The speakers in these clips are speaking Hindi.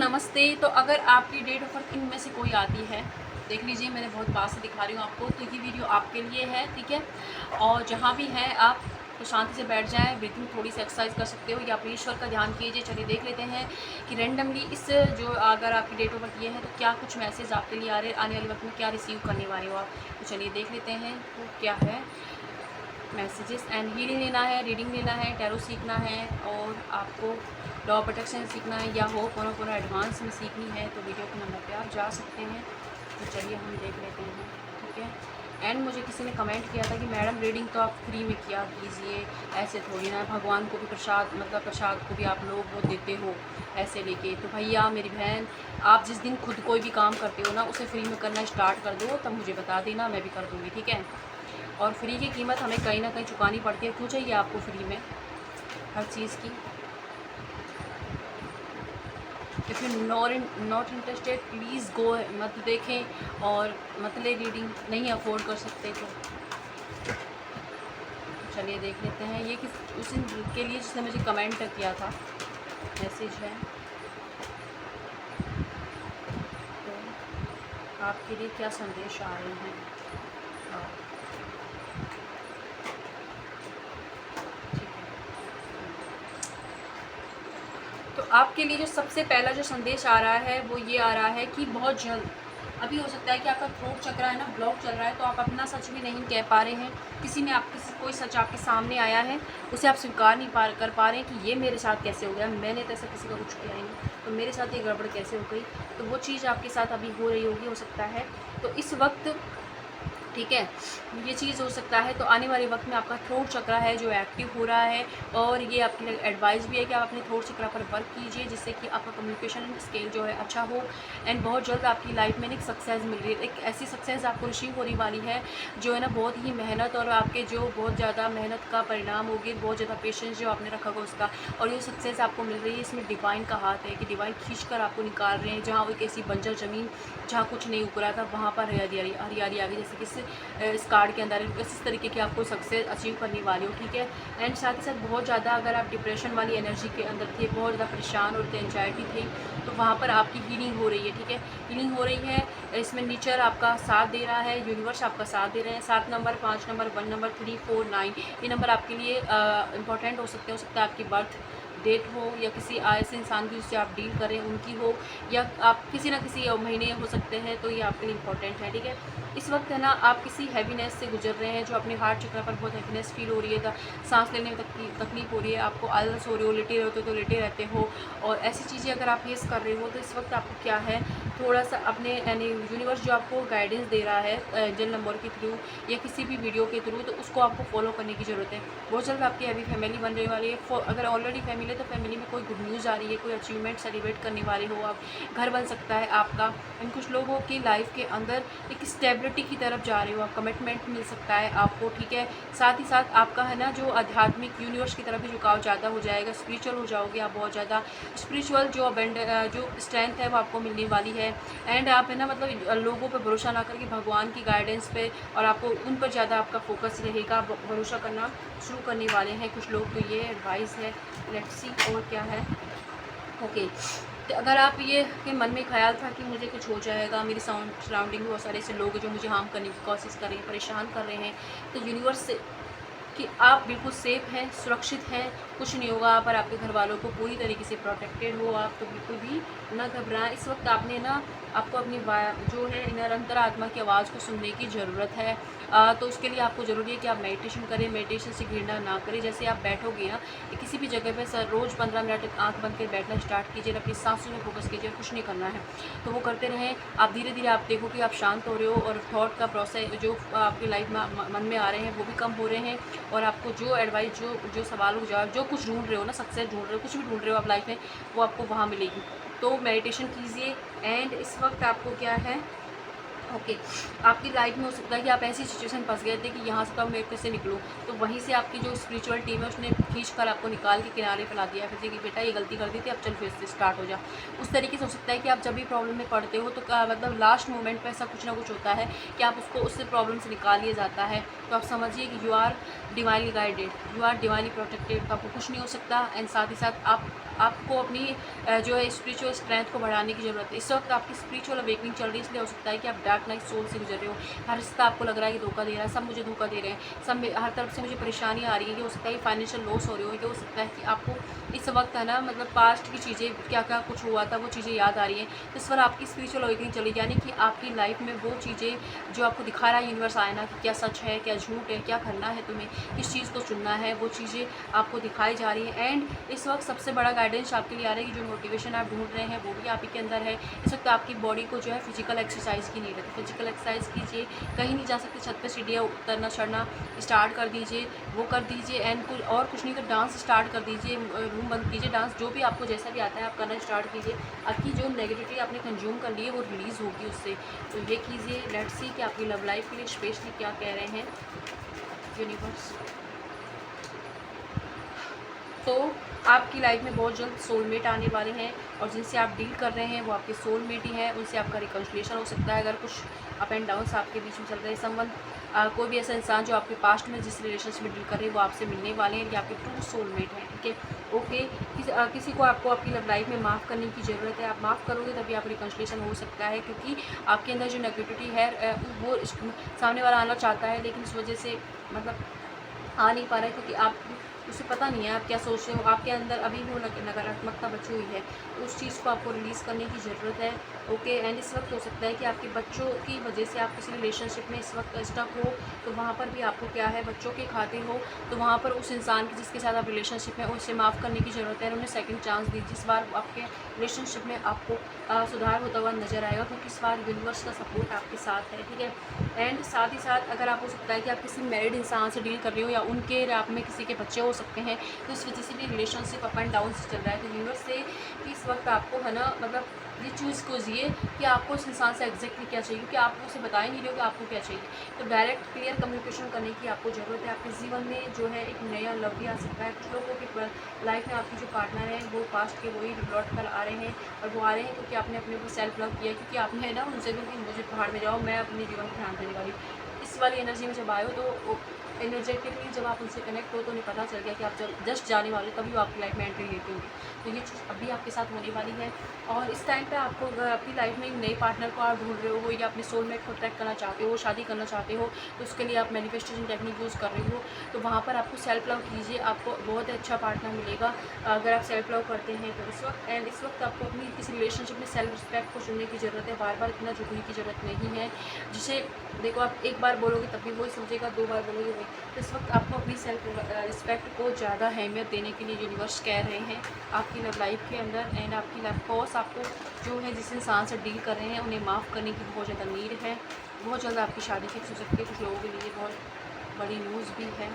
नमस्ते। तो अगर आपकी डेट ऑफ बर्थ इनमें से कोई आती है, देख लीजिए, मैंने बहुत पास से दिखा रही हूँ आपको, तो ये वीडियो आपके लिए है, ठीक है। और जहाँ भी हैं आप, तो शांति से बैठ जाएं, ब्रीथिंग थोड़ी सी एक्सरसाइज कर सकते हो या अपने ईश्वर का ध्यान कीजिए। चलिए देख लेते हैं कि रैंडमली इस जो अगर आपकी डेट ऑफ बर्थ ये है तो क्या कुछ मैसेज आपके लिए आ रहे हैं, आने वाले वक्त में क्या रिसीव करने वाले हो आप। तो चलिए देख लेते हैं तो क्या है मैसेजेस। एंड हीलिंग लेना है, रीडिंग लेना है, टैरो सीखना है और आपको लॉ ऑफ प्रोटेक्शन सीखना है या हो पूरा एडवांस में सीखनी है तो वीडियो के नंबर पे आप जा सकते हैं। तो चलिए हम देख लेते हैं, ठीक है। एंड मुझे किसी ने कमेंट किया था कि मैडम रीडिंग तो आप फ्री में किया कीजिए, ऐसे थोड़ी ना, भगवान को भी प्रसाद, मतलब प्रसाद को भी आप लोग वो देते हो ऐसे लेके। तो भैया मेरी बहन, आप जिस दिन खुद कोई भी काम करते हो ना उसे फ्री में करना स्टार्ट कर दो, तब मुझे बता देना, मैं भी कर दूँगी, ठीक है। और फ्री की कीमत हमें कहीं ना कहीं चुकानी पड़ती है। क्यों चाहिए आपको फ्री में हर चीज़ की? If you not interested please go, मत देखें और मत ले रीडिंग, नहीं अफोर्ड कर सकते तो चलिए देख लेते हैं। ये किस उस के लिए जिसने मुझे कमेंट किया था, मैसेज है तो आपके लिए क्या संदेश आ रहे हैं। तो आपके लिए जो सबसे पहला जो संदेश आ रहा है वो ये आ रहा है कि बहुत जल्द, अभी हो सकता है कि आपका थ्रोट चक्र है ना ब्लॉक चल रहा है, तो आप अपना सच भी नहीं कह पा रहे हैं। किसी कोई सच आपके सामने आया है, उसे आप स्वीकार नहीं कर पा रहे हैं कि ये मेरे साथ कैसे हो गया, मैंने तो ऐसा किसी का कुछ किया ही नहीं, तो मेरे साथ ये गड़बड़ कैसे हो गई। तो वो चीज़ आपके साथ अभी हो रही होगी, हो सकता है। तो इस वक्त, ठीक है, ये चीज़ हो सकता है। तो आने वाले वक्त में आपका थ्रोट चक्र है जो एक्टिव हो रहा है, और ये आपके लिए एडवाइस भी है कि आप अपने थ्रोट चक्र पर वर्क कीजिए, जिससे कि आपका कम्युनिकेशन स्किल जो है अच्छा हो। एंड बहुत जल्द आपकी लाइफ में एक सक्सेस मिल रही है, एक ऐसी सक्सेस आपको रिसीव होने वाली है जो है ना बहुत ही मेहनत और आपके जो बहुत ज़्यादा मेहनत का परिणाम होगी, बहुत ज़्यादा पेशेंस जो आपने रखा होगा उसका, और ये सक्सेस आपको मिल रही है। इसमें डिवाइन का हाथ है कि डिवाइन खींच कर आपको निकाल रहे हैं, जहाँ वो एक ऐसी बंजर ज़मीन जहाँ कुछ नहीं उग रहा था वहाँ पर हरियाली हरियाली आ गई, जैसे कि इस कार्ड के अंदर इस तरीके की आपको सक्सेस अचीव करने वाली हो, ठीक है। एंड साथ ही साथ बहुत ज़्यादा अगर आप डिप्रेशन वाली एनर्जी के अंदर थे, बहुत ज़्यादा परेशान और एंजाइटी थी, तो वहाँ पर आपकी हीलिंग हो रही है, ठीक है। हीलिंग हो रही है, इसमें नेचर आपका साथ दे रहा है, यूनिवर्स आपका साथ दे रहे हैं। 7 नंबर, 5 नंबर, 1 नंबर, 3, 4, 9 ये नंबर आपके लिए इंपॉर्टेंट हो सकते हैं। हो सकता है आपकी बर्थ डेट हो या किसी ऐसे इंसान की जिससे आप डील करें उनकी हो, या आप किसी ना किसी महीने हो सकते हैं, तो ये आपके लिए इंपॉर्टेंट है, ठीक है। इस वक्त है ना आप किसी हैवीनेस से गुजर रहे हैं, जो अपने हार्ट चक्र पर बहुत हैवीनेस फील हो रही है, सांस लेने में तकलीफ हो रही है, आपको आलस हो रही हो, लेटे रहते हो तो लेटे रहते हो, और ऐसी चीज़ें अगर आप फेस कर रहे हो, तो इस वक्त आपको क्या है, थोड़ा सा अपने यानी यूनिवर्स जो आपको गाइडेंस दे रहा है एंजल नंबर के थ्रू या किसी भी वीडियो के थ्रू, तो उसको आपको फॉलो करने की ज़रूरत है। बहुत जल्द आपकी हैवी फैमिली बनने वाली है। अगर ऑलरेडी फैमिली है तो फैमिली में कोई गुड न्यूज़ आ रही है, कोई अचीवमेंट सेलिब्रेट करने वाले हो आप, घर बन सकता है आपका। इन कुछ लोगों की लाइफ के अंदर एक स्टेबिलिटी की तरफ जा रहे हो आप, कमिटमेंट मिल सकता है आपको, ठीक है। साथ ही साथ आपका है ना जो आध्यात्मिक यूनिवर्स की तरफ भी झुकाव ज़्यादा हो जाएगा, स्पिरिचुअल हो जाओगे आप, बहुत ज़्यादा स्पिरिचुअल जो स्ट्रेंथ है वो आपको मिलने वाली है। एंड आप है ना मतलब लोगों पे भरोसा ना करके भगवान की गाइडेंस पे और आपको उन पर ज़्यादा आपका फोकस रहेगा, भरोसा करना शुरू करने वाले हैं कुछ लोग। तो ये एडवाइस है, लेट्स सी और क्या है। ओके, तो अगर आप ये के मन में ख्याल था कि मुझे कुछ हो जाएगा, मेरी सराउंडिंग में बहुत सारे ऐसे लोग हैं जो मुझे हार्म करने की कोशिश कर रहे हैं, परेशान कर रहे हैं, तो यूनिवर्स से कि आप बिल्कुल सेफ़ हैं, सुरक्षित हैं, कुछ नहीं होगा आप और आपके घर वालों को पूरी तरीके से प्रोटेक्टेड हो आप, तो बिल्कुल भी ना घबराएं। इस वक्त आपने ना आपको अपनी जो है इनर अंतरात्मा की आवाज़ को सुनने की ज़रूरत है। तो उसके लिए आपको ज़रूरी है कि आप मेडिटेशन करें, मेडिटेशन से घृणा ना करें। जैसे आप बैठोगे ना किसी भी जगह पे सर, रोज़ 15 मिनट आँख बंद कर बैठना स्टार्ट कीजिए, अपनी सांसों में फोकस कीजिए, कुछ नहीं करना है, तो वो करते रहें। आप धीरे धीरे आप देखो कि आप शांत हो रहे हो, और थॉट का प्रोसेस जो आपकी लाइफ में मन में आ रहे हैं वो भी कम हो रहे हैं, और आपको जो एडवाइस, जो सवालों के जवाब, जो कुछ ढूंढ रहे हो ना, सक्सेस ढूंढ रहे हो, कुछ भी ढूंढ रहे हो आप लाइफ में, वो आपको वहाँ मिलेगी। तो मेडिटेशन कीजिए। एंड इस वक्त आपको क्या है, ओके आपकी लाइफ में हो सकता है कि आप ऐसी सिचुएशन फंस गए थे कि यहाँ से तो अब मैं कैसे निकलूँ, तो वहीं से आपकी जो स्पिरिचुअल टीम है उसने खींच कर आपको निकाल के किनारे पे ला दिया है फिर कि बेटा ये गलती कर दी थी, अब चल फिर से स्टार्ट हो जा। उस तरीके से हो सकता है कि आप जब भी प्रॉब्लम में पड़ते हो तो मतलब लास्ट मोमेंट पर ऐसा कुछ ना कुछ होता है कि आप उसको उससे प्रॉब्लम से निकाल लिया जाता है। तो आप समझिए कि you are divinely guided, you are divinely protected, तो आपको कुछ नहीं हो सकता। एंड साथ ही साथ आपको अपनी जो है स्पिरिचुअल स्ट्रेंथ को बढ़ाने की ज़रूरत है। इस वक्त आपकी स्पिरिचुअल अवेकनिंग चल रही है, इसलिए हो सकता है कि आप डार्क नाइट सोल से गुजर रहे हो। हर रिश्ता आपको लग रहा है कि धोखा दे रहा है, सब मुझे धोखा दे रहे हैं, सब हर तरफ से मुझे परेशानी आ रही है। ये हो सकता है कि फाइनेंशियल लॉस हो रही हो, ये हो सकता है कि आपको इस वक्त है ना मतलब पास्ट की चीज़ें क्या क्या कुछ हुआ था वो चीज़ें याद आ रही हैं। तो इस पर आपकी स्पिरिचुअल अवेकनिंग चली, यानी कि आपकी लाइफ में वो चीज़ें जो आपको दिखा रहा है यूनिवर्स आए ना कि क्या सच है क्या झूठ है, क्या करना है तुम्हें, किस चीज़ को चुनना है, वो चीज़ें आपको दिखाई जा रही हैं। एंड इस वक्त सबसे बड़ा गाइडेंस आपके लिए आ रहा है कि जो मोटिवेशन आप ढूंढ रहे हैं वो भी आप ही के अंदर है। इस वक्त आपकी बॉडी को जो है फिजिकल एक्सरसाइज की नीड है, तो फिजिकल एक्सरसाइज कीजिए। कहीं नहीं जा सकते, छत पे सीढ़ियाँ उतरना चढ़ना स्टार्ट कर दीजिए, वो कर दीजिए। एंड कुछ नहीं तो डांस स्टार्ट कर दीजिए, रूम बंद कीजिए, डांस जो भी आपको जैसा भी आता है आप करना स्टार्ट कीजिए। आपकी जो नेगेटिविटी आपने कंज्यूम कर ली है वो रिलीज़ होगी उससे। तो ये कीजिए। लेट्स सी कि आपकी लव लाइफ के लिए स्पेशली क्या कह रहे हैं यूनिवर्स। तो आपकी लाइफ में बहुत जल्द सोलमेट आने वाले हैं और जिनसे आप डील कर रहे हैं वो आपके सोलमेट ही हैं, उनसे आपका रिकन्सिलिएशन हो सकता है। अगर कुछ अप एंड डाउन्स आपके बीच में चल रहे हैं, समवन कोई भी ऐसा इंसान जो आपके पास्ट में जिस रिलेशनशिप में डील कर रहे हैं वो आपसे मिलने वाले हैं, ये आपके ट्रू सोलमेट हैं। ठीक है, ओके। किसी को आपको आपकी लव लाइफ में माफ़ करने की ज़रूरत है, आप माफ़ करोगे तभी आप रिकन्सिलिएशन हो सकता है, क्योंकि आपके अंदर जो नेगेटिविटी है वो सामने वाला आना चाहता है लेकिन इस वजह से मतलब आ नहीं पा रहा है, क्योंकि आप उसे पता नहीं है आप क्या सोच रहे हो, आपके अंदर अभी भी वो नकारात्मकता बची हुई है, तो उस चीज़ को आपको रिलीज़ करने की ज़रूरत है। ओके। एंड इस वक्त हो सकता है कि आपके बच्चों की वजह से आप किसी रिलेशनशिप में इस वक्त स्टक हो, तो वहाँ पर भी आपको क्या है बच्चों के खातिर हो, तो वहाँ पर उस इंसान की जिसके साथ आप रिलेशनशिप में उसे माफ़ करने की ज़रूरत है। उन्हें सेकंड चांस दीजिए। इस बार आपके रिलेशनशिप में आपको सुधार होता हुआ नज़र आएगा, क्योंकि इस बार यूनिवर्स का सपोर्ट आपके साथ है। ठीक है। एंड साथ ही साथ अगर आप हो सकता है कि आप किसी मैरिड इंसान से डील कर रहे हो या उनके आप में किसी के बच्चे हो सकते हैं, तो इस वजह से भी रिलेशनशिप अप एंड डाउन से चल रहा है। तो यूनिवर्स से कि इस वक्त आपको है ना मतलब ये चूज़ कीजिए कि आपको उस इंसान से एग्जैक्टली क्या चाहिए, क्योंकि आप उसे बता ही नहीं रहे हो कि आपको क्या चाहिए। तो डायरेक्ट क्लियर कम्युनिकेशन करने की आपको ज़रूरत है। आपके जीवन में जो है एक नया लव भी आ सकता है। कुछ लोगों की लाइफ में आपकी जो पार्टनर हैं वो पास्ट के वही लौट कर आ रहे हैं, और वो आ रहे हैं क्योंकि आपने अपने ऊपर सेल्फ लव किया, क्योंकि आपने है ना उनसे भी कि मुझे पहाड़ में जाओ, मैं अपने जीवन को ध्यान देने वाली। इस वाली एनर्जी में जब आए हो तो एनर्जेटिकली जब आप उनसे कनेक्ट हो तो उन्हें पता चल गया कि आप जब जस्ट जाने वाले तभी वो आपकी लाइफ में एंट्री लेते होंगे। तो ये चीज़ अभी आपके साथ होने वाली है। और इस टाइम पे आपको अपनी लाइफ में एक नए पार्टनर को आप ढूंढ रहे हो या अपने सोलमेट को ट्रैक करना चाहते हो, शादी करना चाहते हो, तो उसके लिए आप मैनिफेस्टेशन टेक्निक यूज़ कर रहे हो, तो वहाँ पर आपको सेल्फ लव कीजिए, आपको बहुत अच्छा पार्टनर मिलेगा अगर आप सेल्फ लव करते हैं तो इस वक्त। एंड इस वक्त आपको अपनी किसी रिलेशनशिप में सेल्फ रिस्पेक्ट को चुनने की ज़रूरत है। बार बार इतना झुकने की ज़रूरत नहीं है, जिसे देखो आप एक बार बोलोगे तब भी वही समझेगा, दो बार बोलोगे वही। तो इस वक्त आपको अपनी सेल्फ रिस्पेक्ट को ज़्यादा अहमियत देने के लिए यूनिवर्स कह रहे हैं आपकी लव लाइफ के अंदर। एंड आपकी लव कोर्स आपको जो है जिस इंसान से डील कर रहे हैं उन्हें माफ़ करने की बहुत ज़्यादा नीड है। बहुत जल्द आपकी शादी फिक्स हो सकती है, कुछ लोगों के लिए बहुत बड़ी न्यूज़ भी है।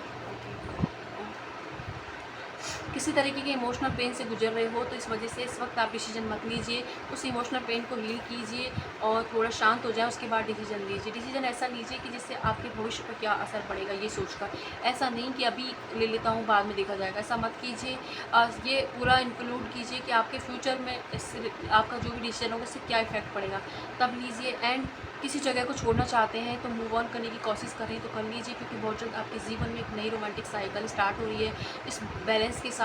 किसी तरीके के इमोशनल पेन से गुजर रहे हो तो इस वजह से इस वक्त आप डिसीजन मत लीजिए, उस इमोशनल पेन को हील कीजिए और थोड़ा शांत हो जाए, उसके बाद डिसीजन लीजिए। डिसीजन ऐसा लीजिए कि जिससे आपके भविष्य पर क्या असर पड़ेगा ये सोचकर, ऐसा नहीं कि अभी ले लेता हूँ बाद में देखा जाएगा, ऐसा मत कीजिए। ये पूरा इंक्लूड कीजिए कि आपके फ्यूचर में इससे आपका जो भी डिसीजन होगा इससे क्या इफेक्ट पड़ेगा, तब लीजिए। एंड किसी जगह को छोड़ना चाहते हैं तो मूव ऑन करने की कोशिश करें तो कर लीजिए, क्योंकि बहुत जल्द आपके जीवन में एक नई रोमांटिक साइकिल स्टार्ट हो रही है। इस बैलेंस के साथ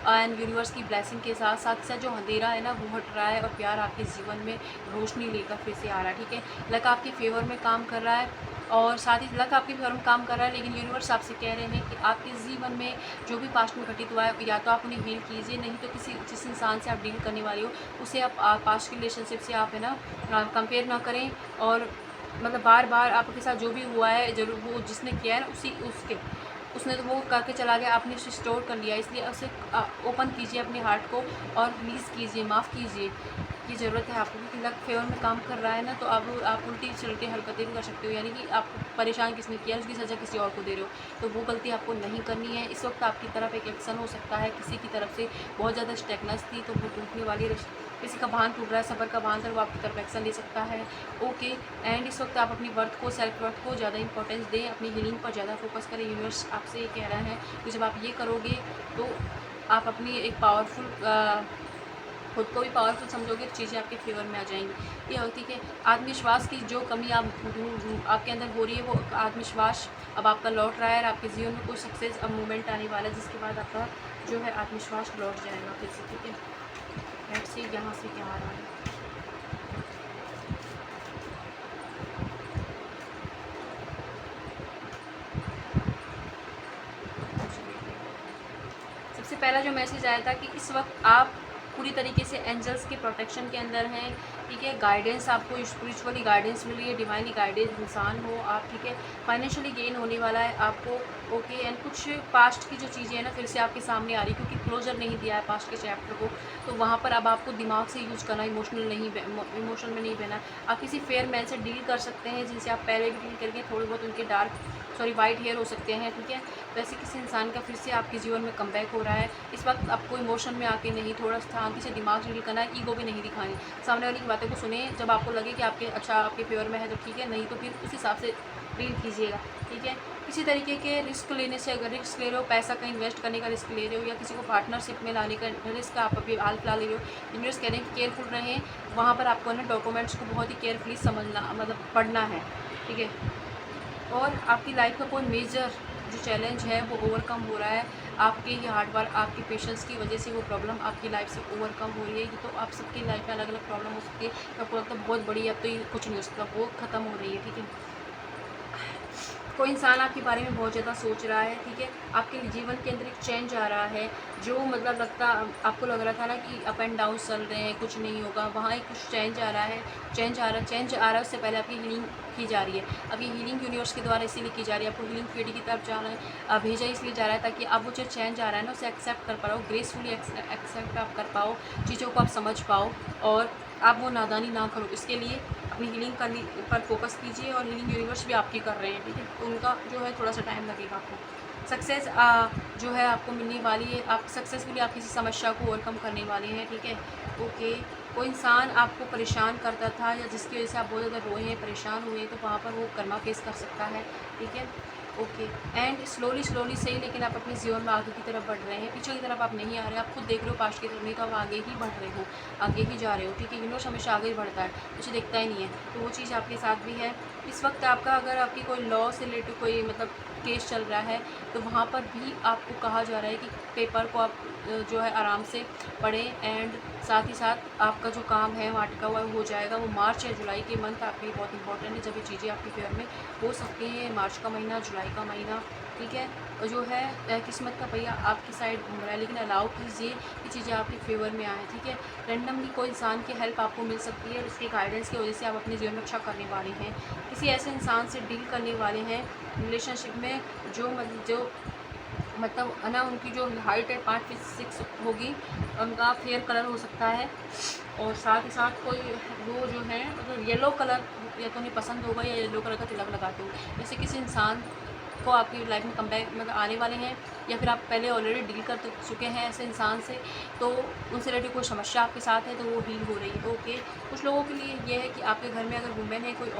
एंड यूनिवर्स की ब्लेसिंग के साथ साथ साथ जो अंधेरा है ना वो हट रहा है और प्यार आपके जीवन में रोशनी लेकर फिर से आ रहा है। ठीक है, लक आपके फेवर में काम कर रहा है और साथ ही लक आपके फेवर में काम कर रहा है, लेकिन यूनिवर्स आपसे कह रहे हैं कि आपके जीवन में जो भी पास्ट में घटित हुआ है या तो आप उन्हें हील कीजिए, नहीं तो किसी जिस इंसान से आप डील करने वाली हो उसे आप पास्ट की रिलेशनशिप से आप है ना कंपेयर ना करें। और मतलब बार बार आपके साथ जो भी हुआ है जरूर वो जिसने किया है ना उसने तो वो करके चला गया, आपने उसे स्टोर कर लिया, इसलिए उसे ओपन कीजिए अपने हार्ट को और रिलीज़ कीजिए, माफ़ कीजिए। की ज़रूरत है आपको, क्योंकि लक फेवर में काम कर रहा है ना, तो अब आप उल्टी चलती हरकतें भी कर सकते हो, यानी कि आप परेशान किसने किया उसकी सज़ा किसी और को दे रहे हो, तो वो गलती आपको नहीं करनी है। इस वक्त आपकी तरफ एक एक्शन हो सकता है, किसी की तरफ से बहुत ज़्यादा स्टेगनेंस थी तो वो टूटने वाली है, किसी का बांध टूट रहा है, सफ़र का बांध है, वो आपकी तरफ एक्शन ले सकता है। ओके। एंड इस वक्त आप अपनी वर्थ को, सेल्फ वर्थ को ज़्यादा इंपॉर्टेंस दें, अपनी हीलिंग पर ज़्यादा फोकस करें। यूनिवर्स आपसे ये कह रहा है कि जब आप ये करोगे तो आप अपनी एक पावरफुल खुद को भी पावरफुल समझोगे तो चीज़ें आपके फेवर में आ जाएंगी। ये होती है आत्मविश्वास की जो कमी आपके अंदर हो रही है, वो आत्मविश्वास अब आपका लौट रहा है और आपके जीवन में कोई सक्सेस अब मूवमेंट आने वाला है, जिसके बाद आपका जो है आत्मविश्वास लौट जाएगा फिर से। ठीक है, लेट्स सी यहाँ से क्या आ रहा है। सबसे पहला जो मैसेज आया था कि इस वक्त आप पूरी तरीके से एंजल्स के प्रोटेक्शन के अंदर हैं। ठीक है, गाइडेंस आपको स्पिरिचुअली गाइडेंस मिली है, डिवाइनली गाइडेंस इंसान हो आप। ठीक है, फाइनेंशियली गेन होने वाला है आपको। ओके। एंड कुछ पास्ट की जो चीज़ें हैं ना फिर से आपके सामने आ रही, क्योंकि क्लोजर नहीं दिया है पास्ट के चैप्टर को, तो वहाँ पर अब आपको दिमाग से यूज़ करना, इमोशनल में नहीं बहना। आप किसी फेयर मैन से डील कर सकते हैं जिनसे आप पहले भी डील करके थोड़े बहुत उनके वाइट हेयर हो सकते हैं। ठीक है, वैसे किसी इंसान का फिर से आपके जीवन में कमबैक हो रहा है। इस वक्त आपको इमोशन में आके नहीं, थोड़ा शांति से दिमाग से डील करना है, ईगो भी नहीं दिखानी। सामने वाली की बातों को सुने, जब आपको लगे कि आपके फेवर में है तो ठीक है, नहीं तो फिर उस हिसाब से डील कीजिएगा। ठीक है, किसी तरीके के रिस्क लेने से, अगर रिस्क ले रहे हो, पैसा का इन्वेस्ट करने का रिस्क ले रहे हो, या किसी को पार्टनरशिप में लाने का रिस्क आप अभी हाल फिलहाल ले रहे हो, यूनिवर्स कह रहे हैं कि केयरफुल रहें। वहाँ पर आपको ना डॉक्यूमेंट्स को बहुत ही केयरफुली समझना, मतलब पढ़ना है। ठीक है, और आपकी लाइफ का कोई मेजर जो चैलेंज है वो ओवरकम हो रहा है। आपके ही हार्ड वर्क, आपके पेशेंस की वजह से वो प्रॉब्लम आपकी लाइफ से ओवरकम हो रही है। तो आप सबकी लाइफ में अलग अलग प्रॉब्लम हो सकती है, आपको लगता है बहुत बड़ी है, अब तो ये कुछ नहीं हो सकता, वो ख़त्म हो रही है। ठीक है, कोई इंसान आपके बारे में बहुत ज़्यादा सोच रहा है। ठीक है, आपके जीवन के अंदर एक चेंज आ रहा है, जो मतलब आपको लग रहा था ना कि अप एंड डाउन चल रहे हैं, कुछ नहीं होगा, वहाँ एक कुछ चेंज आ रहा है। चेंज आ रहा है, उससे पहले आपकी हीलिंग की जा रही है। अब ये हीलिंग यूनिवर्स के द्वारा इसीलिए की जा रही है, आपको हीलिंग फील्ड की तरफ जाना है, भेजा इसलिए जा रहा है ताकि आप वो जो चेंज आ रहा है ना उसे एक्सेप्ट कर पाओ, ग्रेसफुली एक्सेप्ट आप कर पाओ, चीज़ों को आप समझ पाओ और आप वो नादानी ना करो। इसके लिए अपनी हीलिंग पर फोकस कीजिए, और हीलिंग यूनिवर्स भी आपकी कर रहे हैं। ठीक है, तो उनका जो है थोड़ा सा टाइम लगेगा आपको। सक्सेस जो है आपको मिलने वाली है, आप सक्सेसफुली आप किसी समस्या को ओवरकम करने वाले हैं। ठीक है, ओके। कोई इंसान आपको परेशान करता था या जिसकी वजह से आप बहुत ज़्यादा रोए हैं, परेशान हुए, तो वहाँ पर वो कर्मा फेस कर सकता है। ठीक है, ओके। एंड स्लोली सही, लेकिन आप अपने जीवन में आगे की तरफ बढ़ रहे हैं, पीछे की तरफ आप नहीं आ रहे। आप खुद देख रहे हो पास्ट की तरफ, नहीं तो आप आगे ही बढ़ रहे हो, आगे ही जा रहे हो। ठीक है, यूनिवर्स हमेशा आगे ही बढ़ता है, कुछ दिखता ही नहीं है, तो वो चीज़ आपके साथ भी है। इस वक्त आपका, अगर आपकी कोई लॉ से रिलेटेड कोई मतलब केस चल रहा है, तो वहाँ पर भी आपको कहा जा रहा है कि पेपर को आप जो है आराम से पढ़ें। एंड साथ ही साथ आपका जो काम है वहाँ अटका हुआ हो जाएगा। वो मार्च या जुलाई के मंथ आपके लिए बहुत इंपॉर्टेंट है, जब ये चीज़ें आपके फेवर में हो सकती हैं। मार्च का महीना, जुलाई का महीना। ठीक है, और जो है किस्मत का पहिया आपकी साइड घूम रहा है, लेकिन अलाउ कीजिए कि चीज़ें आपके फेवर में आएँ। ठीक है, रैंडमली कोई इंसान की हेल्प आपको मिल सकती है, उसके गाइडेंस की वजह से आप अपने जीवन में अच्छा करने वाले हैं। किसी ऐसे इंसान से डील करने वाले हैं रिलेशनशिप में जो मतलब है ना, उनकी जो हाइट है 5 फीट 6 होगी, उनका फेयर कलर हो सकता है, और साथ ही साथ कोई वो जो है मतलब येलो कलर या तो उन्हें पसंद होगा, या येलो कलर का तिलक लगाते हो। जैसे किसी इंसान को आपकी लाइफ में कमबैक मतलब आने वाले हैं, या फिर आप पहले ऑलरेडी डील कर चुके हैं ऐसे इंसान से, तो उनसे रिलेटेड कोई समस्या आपके साथ है तो वो डील हो रही है। तो ओके, कुछ लोगों के लिए ये है कि आपके घर में अगर वुमेन है, कोई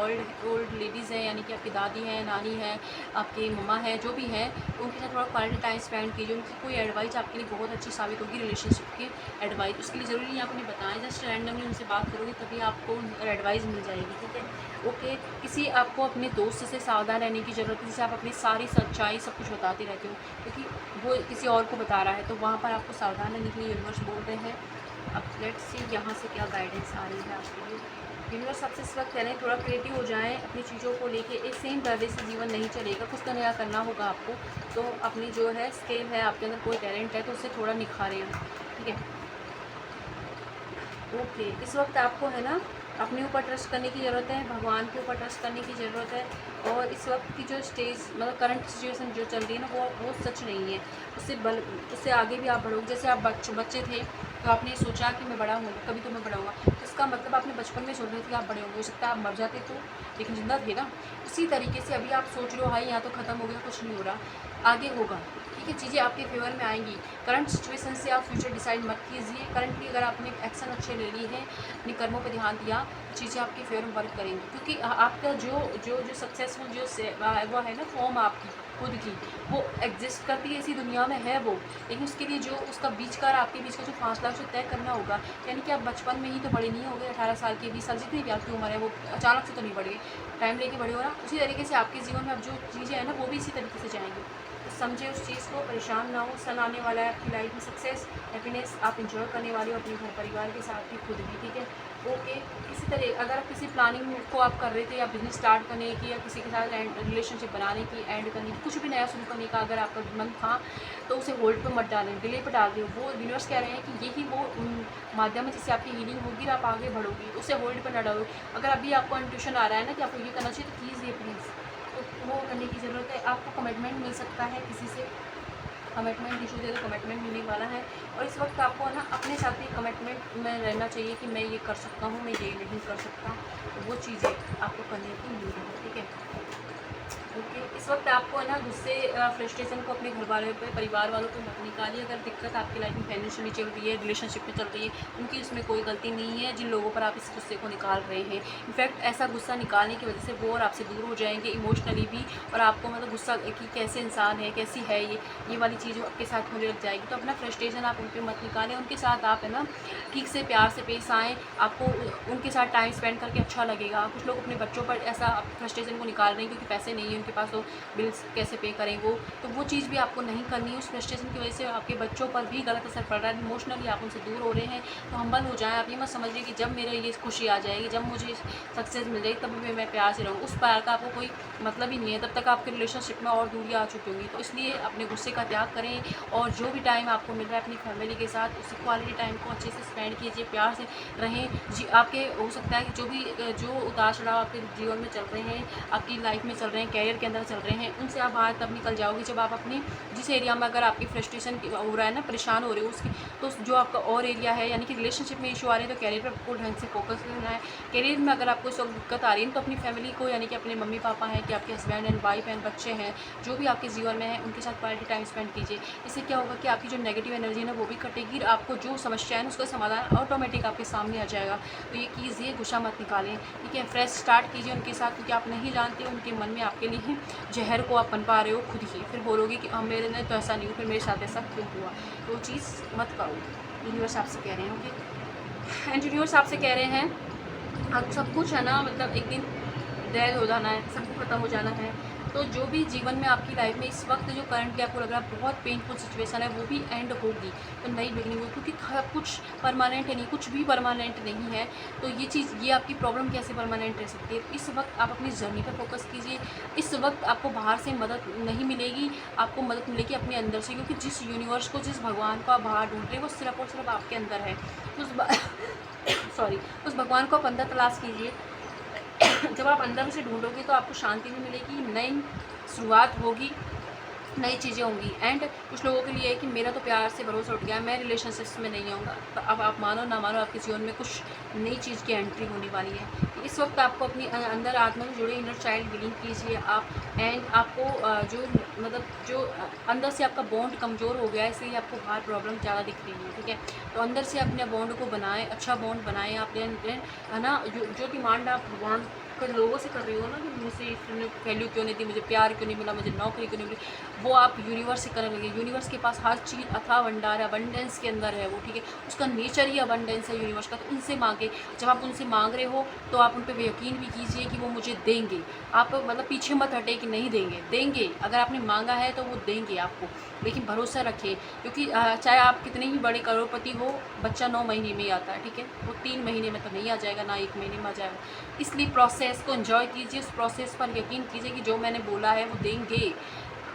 ओल्ड लेडीज़ हैं, यानी कि आपकी दादी हैं, नानी है, आपकी मम्मा है, जो भी हैं, तो उनके साथ थोड़ा क्वालिटी टाइम स्पेंड कीजिए। उनकी कोई एडवाइस आपके लिए बहुत अच्छी साबित होगी, रिलेशनशिप की एडवाइस। उसके लिए ज़रूरी नहीं आप उन्हें बताएं, जस्ट रैंडमली उनसे बात करोगे तभी आपको एडवाइस मिल जाएगी। ठीक है, ओके। किसी आपको अपने दोस्त से सावधान रहने की ज़रूरत है, जिसे आप अपनी सारी सच्चाई सब कुछ बताते रहते हो, क्योंकि वो किसी और को बता रहा है, तो वहाँ पर आपको सावधान रहने के लिए यूनिवर्स बोल रहे हैं। अब लेट्स सी यहाँ से क्या गाइडेंस आ रही है आपके लिए। यूनिवर्स सबसे इस वक्त कह रहे हैं थोड़ा क्रिएटिव हो जाएं अपनी चीज़ों को लेके। एक सेम दर्जे से जीवन नहीं चलेगा, कुछ तो नया करना होगा आपको। तो अपनी जो है स्किल है, आपके अंदर कोई टैलेंट है तो उसे थोड़ा निखारें। ठीक है, ओके। इस वक्त आपको है ना अपने ऊपर ट्रस्ट करने की ज़रूरत है, भगवान के ऊपर ट्रस्ट करने की ज़रूरत है। और इस वक्त की जो स्टेज मतलब करंट सिचुएशन जो चल रही है ना, वो सच नहीं है। उससे आगे भी आप बढ़ोगे। जैसे आप बच्चे थे तो आपने सोचा कि मैं बड़ा हूँ, कभी तो मैं बड़ा हुआ, तो इसका मतलब आपने बचपन में सोच रहे थे कि आप बड़े होंगे। हो सकता है आप मर जाते तो, लेकिन जिंदा थे ना। उसी तरीके से अभी आप सोच रहे हो, हाई यहाँ तो ख़त्म हो गया, कुछ नहीं हो रहा, आगे होगा। ठीक देखिए चीज़ें आपके फेवर में आएंगी। करंट सिचुएशन से आप फ्यूचर डिसाइड मत कीजिए। करंटली अगर आपने एक्शन अच्छे ले ली है, अपने कर्मों पर ध्यान दिया, तो चीज़ें आपके फेवर में वर्क करेंगी। क्योंकि आपका जो सक्सेसफुल वो है ना फॉर्म आपकी खुद की, वो एग्जिस्ट करती है, इसी दुनिया में है वो। लेकिन उसके लिए जो उसका बीच का और आपके बीच का जो फासला उसे तय करना होगा। यानी कि आप बचपन में ही तो बड़े नहीं हो गए, 18 साल के 20 साल जितनी भी आपकी उम्र है वो अचानक से तो नहीं बढ़ी, टाइम लेके बड़े हो ना। उसी तरीके से आपके जीवन में अब जो चीज़ें हैं ना वो भी इसी तरीके से जाएंगी। तो समझे उस चीज़ को, परेशान ना हो। सन आने वाला है आपकी लाइफ में, सक्सेस, हैप्पीनेस आप इंजॉय करने वाले हो अपने घर परिवार के साथ भी, खुद भी, ठीक है। ओके, इसी तरह अगर आप किसी प्लानिंग को आप कर रहे थे, या बिजनेस स्टार्ट करने की, या किसी के साथ रिलेशनशिप बनाने की, एंड करने की, कुछ भी नया शुरू करने का अगर आपका मन था, तो उसे होल्ड पर मत डालें, डिले पर डाल दें। वो यूनिवर्स कह रहे हैं कि यही वो माध्यम है जिससे आपकी हीलिंग होगी और आप आगे बढ़ोगी, उसे होल्ड पर ना डालो। अगर अभी आपको इंट्यूशन आ रहा है ना कि आपको ये करना चाहिए, तो कीजिए प्लीज़। तो वो करने की ज़रूरत है। आपको कमिटमेंट मिल सकता है किसी से, कमिटमेंट इशू दे तो कमिटमेंट मिलने वाला है। और इस वक्त आपको ना अपने साथ भी कमिटमेंट में रहना चाहिए कि मैं ये कर सकता हूँ, मैं ये नहीं कर सकता। तो वो चीज़ें आपको करने की मिल रही है, ठीक है। ओके, इस वक्त आपको ना गुस्से फ्रस्ट्रेशन को अपने घर वालों पे, परिवार वालों पे मत निकालिए। अगर दिक्कत आपकी लाइफ में फाइनेंशियली चल रही है, रिलेशनशिप में चल रही है, उनकी उसमें कोई गलती नहीं है जिन लोगों पर आप इस गुस्से को निकाल रहे हैं। इनफैक्ट ऐसा गुस्सा निकालने की वजह से वो और आपसे दूर हो जाएंगे इमोशनली भी, और आपको मतलब गुस्सा कि कैसे इंसान है, कैसी है ये वाली चीज़ आपके साथ होने लग जाएगी। तो अपना फ्रस्ट्रेशन आप उन पर मत निकालें, उनके साथ आप है ना ठीक से प्यार से पेश आएँ। आपको उनके साथ टाइम स्पेंड करके अच्छा लगेगा। कुछ लोग अपने बच्चों पर ऐसा फ्रस्ट्रेशन को निकाल रहे हैं क्योंकि पैसे नहीं है उनके पास, तो बिल्स कैसे पे करें वो, तो वो चीज़ भी आपको नहीं करनी है। उस फ्रस्ट्रेशन की वजह से आपके बच्चों पर भी गलत असर पड़ रहा है, इमोशनली आप उनसे दूर हो रहे हैं। तो हम्बल हो जाएँ। आप ये मत समझिए कि जब मेरे ये खुशी आ जाएगी, जब मुझे सक्सेस मिल जाएगी, तब भी मैं प्यार से रहूँ। उस प्यार का आपको कोई मतलब ही नहीं है, तब तक आपके रिलेशनशिप में और दूरियाँ आ चुकी होंगी। तो इसलिए अपने गुस्से का त्याग करें, और जो भी टाइम आपको मिल रहा है अपनी फैमिली के साथ, उस क्वालिटी टाइम को अच्छे से स्पेंड कीजिए, प्यार से रहें। जी, आपके हो सकता है कि जो उतार चढ़ाव आपके जीवन में चल रहे हैं, आपकी लाइफ में चल रहे हैं, कैरियर के अंदर चल रहे हैं, उनसे आप बाहर तब निकल जाओगे जब आप अपनी जिस एरिया में अगर आपकी फ्रस्ट्रेशन हो रहा है ना, परेशान हो रहे हो उसकी, तो जो आपका और एरिया है, यानी कि रिलेशनशिप में इशू आ रहे हैं, तो कैरियर पर आपको ढंग से फोकस करना है। कैरियर में अगर आपको इस वक्त दिक्कत आ रही है, तो अपनी फैमिली को, यानी कि अपने मम्मी पापा हैं, कि आपके हस्बैंड एंड वाइफ एंड बच्चे हैं, जो भी आपके जीवन में हैं, उनके साथ क्वालिटी टाइम स्पेंड कीजिए। इससे क्या होगा कि आपकी जो नेगेटिव एनर्जी है ना वो भी कटेगी, आपको जो समस्या है ना उसका समाधान ऑटोमेटिक आपके सामने आ जाएगा। तो ये कीजिए, गुस्सा मत निकालें, ठीक है। फ्रेश स्टार्ट कीजिए उनके साथ, क्योंकि आप नहीं जानते उनके मन में आपके लिए जहर को आप पनपा रहे हो खुद ही। फिर बोलोगे कि मेरे ने तो ऐसा नहीं हुआ, फिर मेरे साथ ऐसा क्यों हुआ। तो वो चीज़ मत करो। यूनिवर्स आपसे कह रहे हैं, ओके। एंड यूनिवर्स आपसे कह रहे हैं अब सब कुछ है ना, मतलब एक दिन डेड हो जाना है, सब कुछ ख़त्म हो जाना है। तो जो भी जीवन में आपकी लाइफ में इस वक्त जो करंटली आपको लग रहा है बहुत पेनफुल सिचुएशन है, वो भी एंड होगी। तो नई बिगनिंग होगी, क्योंकि सब कुछ परमानेंट है नहीं, कुछ भी परमानेंट नहीं है। तो ये आपकी प्रॉब्लम कैसे परमानेंट रह सकती है। इस वक्त आप अपनी जर्नी पर फोकस कीजिए। इस वक्त आपको बाहर से मदद नहीं मिलेगी, आपको मदद मिलेगी अपने अंदर से, क्योंकि जिस यूनिवर्स को, जिस भगवान को आप बाहर ढूंढ रहे हैं, वो सिर्फ और सिर्फ आपके अंदर है। उस भगवान को आप अंदर तलाश कीजिए। जब आप अंदर से ढूंढोगे तो आपको शांति भी मिलेगी, नई शुरुआत होगी, नई चीज़ें होंगी। एंड कुछ लोगों के लिए है कि मेरा तो प्यार से भरोसा उठ गया, मैं रिलेशनशिप्स में नहीं आऊँगा। तो अब आप मानो ना मानो, आपके जीवन में कुछ नई चीज़ की एंट्री होने वाली है। इस वक्त आपको अपनी अंदर आत्मा से जुड़े इनर चाइल्ड हीलिंग कीजिए आप। एंड आपको जो अंदर से आपका बॉन्ड कमज़ोर हो गया है, इसलिए आपको बाहर प्रॉब्लम ज़्यादा दिख रही है, ठीक है। तो अंदर से अपने बॉन्ड को बनाएं, अच्छा बॉन्ड बनाएं आप, है ना। जो डिमांड आप भगवान कर लोगों से कर रही हो ना, कि मुझसे इसने वैल्यू क्यों नहीं दी, मुझे प्यार क्यों नहीं मिला, मुझे नौकरी क्यों नहीं मिली, वो आप यूनिवर्स से करने लगे। यूनिवर्स के पास हर चीज़ अथाह भंडार है, अबंडेंस के अंदर है वो, ठीक है। उसका नेचर ही अबंडेंस है यूनिवर्स का। तो उनसे मांगे, जब आप उनसे मांग रहे हो तो आप उन पर यकीन भी कीजिए कि वो मुझे देंगे। आप मतलब पीछे मत हटे कि नहीं देंगे, देंगे। अगर आपने मांगा है तो वो देंगे आपको, लेकिन भरोसा रखें। क्योंकि चाहे आप कितने ही बड़े करोड़पति हो, बच्चा 9 महीने में ही आता है, ठीक है। वो 3 महीने में तो नहीं आ जाएगा, ना 1 महीने में आ जाएगा। इसलिए प्रोसेस को एंजॉय कीजिए, उस प्रोसेस पर यकीन कीजिए कि जो मैंने बोला है वो देंगे।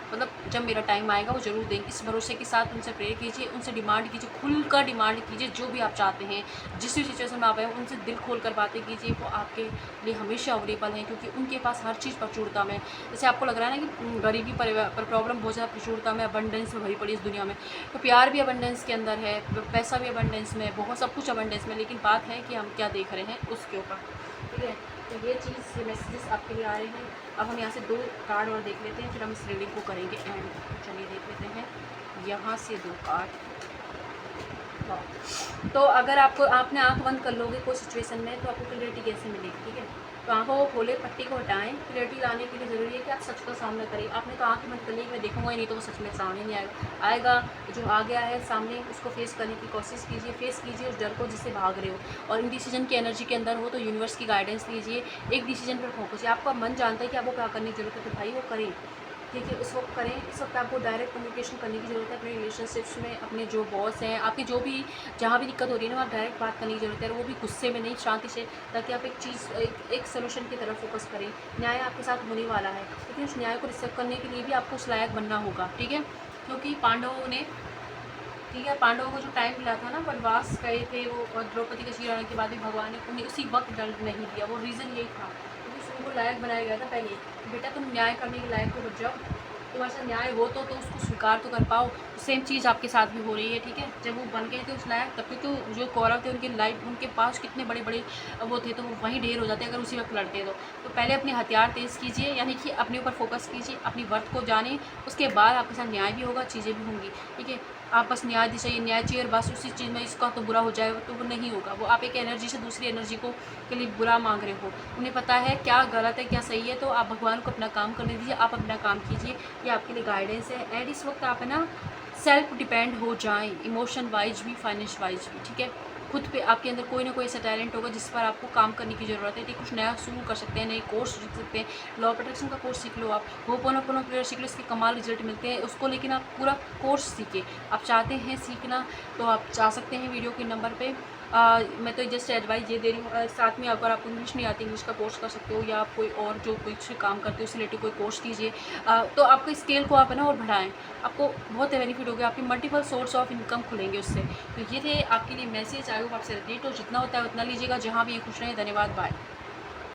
मतलब जब मेरा टाइम आएगा वो ज़रूर देंगे। इस भरोसे के साथ उनसे प्रेयर कीजिए, उनसे डिमांड कीजिए, खुलकर डिमांड कीजिए। जो भी आप चाहते हैं, जिस भी सिचुएशन में आप हैं, उनसे दिल खोल कर बातें कीजिए। वो आपके लिए हमेशा अवेलेबल हैं, क्योंकि उनके पास हर चीज़ प्रचुरता में। जैसे आपको लग रहा है ना कि गरीबी पर प्रॉब्लम बहुत ज़्यादा प्रचुरता में, अबंडेंस में भरी पड़ी इस दुनिया में, तो प्यार भी अबंडेंस के अंदर है, पैसा भी अबंडेंस में है, बहुत सब कुछ अबंडेंस में। लेकिन बात है कि हम क्या देख रहे हैं उसके ऊपर। ठीक है। तो ये चीज़, ये मैसेजेस आपके लिए आ रहे हैं। अब हम यहाँ से 2 कार्ड और देख लेते हैं, फिर हम इस रीडिंग को करेंगे एंड। चलिए देख लेते हैं यहाँ से 2 कार्ड। वाह! तो अगर आपने आँख बंद कर लोगे कोई सिचुएशन में, तो आपको क्लैरिटी कैसे मिलेगी, ठीक है। तो आँखों को खोलें, पट्टी को हटाएँ। क्लैरिटी लाने के लिए ज़रूरी है कि आप सच का सामना करें। आपने कहा आँखें बंद कर ली, मैं देखूँगा ही नहीं, तो वो सच में सामने नहीं आएगा। जो आ गया है सामने, उसको फेस करने की कोशिश कीजिए, फेस कीजिए उस डर को जिससे भाग रहे हो। और इनडिसीजन की एनर्जी के अंदर हो तो यूनिवर्स की गाइडेंस लीजिए, एक डिसीजन पर फोकस। आपका मन जानता है कि आपको क्या करने की ज़रूरत है, तो भाई वो करें, ठीक है। उस वक्त करें। इस वक्त आपको डायरेक्ट कम्युनिकेशन करने की ज़रूरत है अपने रिलेशनशिप्स में, अपने जो बॉस हैं, आपकी जो भी, जहाँ भी दिक्कत हो रही है ना, वहाँ डायरेक्ट बात करने की ज़रूरत है, और वो भी गुस्से में नहीं, शांति से, ताकि आप एक सोल्यूशन की तरफ फोकस करें। न्याय आपके साथ होने वाला है, लेकिन उस न्याय को रिसीव करने के लिए भी आपको उस लायक बनना होगा, ठीक है। क्योंकि पांडवों ने, ठीक है, पांडवों को जो टाइम मिला था ना, वनवास गए थे वो, और द्रौपदी के चीर के बाद भी भगवान ने उन्हें उसी वक्त दंड नहीं दिया। वो रीज़न यही था, क्योंकि उनको लायक बनाया गया था पहले। बेटा तुम न्याय करने के लायक तो बच जाओ, तुम्हारे साथ न्याय हो तो उसको स्वीकार तो कर पाओ। सेम चीज़ आपके साथ भी हो रही है, ठीक है। जब वो बन गए थे उस लायक, तब तो जो कौरव थे उनकी लाइफ, उनके पास कितने बड़े बड़े वो थे, तो वो वहीं ढेर हो जाते अगर उसी वक्त लड़ते तो पहले अपने हथियार तेज़ कीजिए, यानी कि अपने ऊपर फोकस कीजिए, अपनी वर्थ को जानें। उसके बाद आपके साथ न्याय भी होगा, चीज़ें भी होंगी, ठीक है। आप बस न्याय चाहिए, न्याय चाहिए, और बस उसी चीज़ में इसका तो बुरा हो जाए, तो वो नहीं होगा। वो आप एक एनर्जी से दूसरी एनर्जी को के लिए बुरा मांग रहे हो। उन्हें पता है क्या गलत है क्या सही है, तो आप भगवान को अपना काम करने दीजिए, आप अपना काम कीजिए, ये आपके लिए गाइडेंस है। एंड इस वक्त आप है ना सेल्फ डिपेंड हो जाएं, इमोशन वाइज भी, फाइनेंस वाइज भी, ठीक है। खुद पे आपके अंदर कोई ना कोई ऐसा टैलेंट होगा जिस पर आपको काम करने की ज़रूरत है, ठीक। कुछ नया शुरू कर सकते हैं, नए कोर्स सीख सकते हैं, लॉ प्रोटेक्शन का कोर्स सीख लो, आप होपोनोपोनो प्रेयर सीख लो, इसके कमाल रिजल्ट मिलते हैं उसको, लेकिन आप पूरा कोर्स सीखें। आप चाहते हैं सीखना तो आप जा सकते हैं वीडियो के नंबर पे। मैं तो जस्ट एडवाइस ये दे रही हूँ। साथ में अगर आपको इंग्लिश नहीं आती, इंग्लिश का कोर्स कर सकते हो, या आप कोई और जो कुछ काम करते हो उससे रिलेटेड कोई कोर्स कीजिए, तो आपको स्केल को आप है ना और बढ़ाएं, आपको बहुत बेनिफिट होगा, आपकी मल्टीपल सोर्स ऑफ इनकम खुलेंगे उससे। तो ये थे आपके लिए मैसेज। आई होप आपसे रिलेट हो, जितना होता है उतना लीजिएगा, जहाँ भी ये खुश रहें। धन्यवाद, बाय।